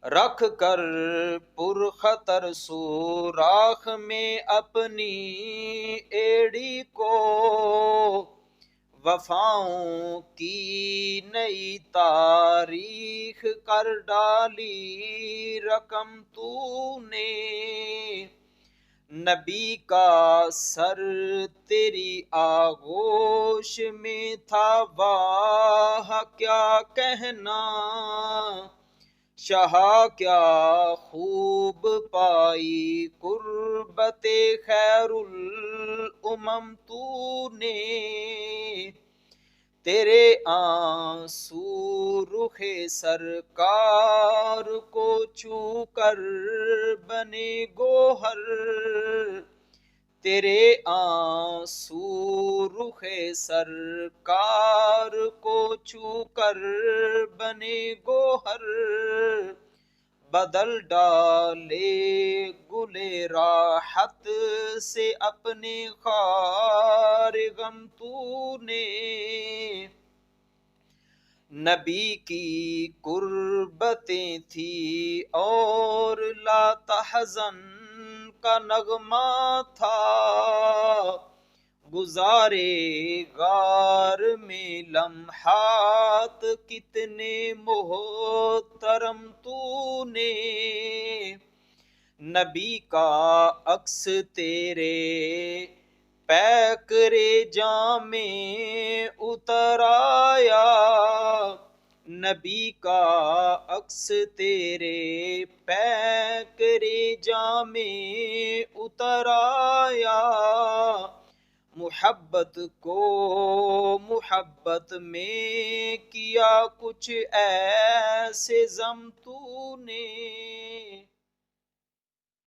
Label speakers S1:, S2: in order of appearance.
S1: رکھ کر پرخطر سوراخ میں اپنی ایڑی کو، وفاؤں کی نئی تاریخ کر ڈالی رقم تو نے۔ نبی کا سر تیری آغوش میں تھا، واہ کیا کہنا، شہا کیا خوب پائی قربت خیر الامم تو نے۔ تیرے آنسو رخ سرکار کو چھو کر بنے گوہر، تیرے آنسو رخ سرکار کو چھو کر بنے گوہر، بدل ڈالے گل راحت سے اپنے خار غم تو نے۔ نبی کی قربتیں تھی اور لا تحزن کا نغمہ تھا، گزارے غار میں لمحات کتنے محترم تو نے۔ نبی کا عکس تیرے پیکرے جام میں اتر آیا، نبی کا عکس تیرے پیکرے جام میں اتر آیا، محبت کو محبت میں کیا کچھ ایسے ضم تو نے۔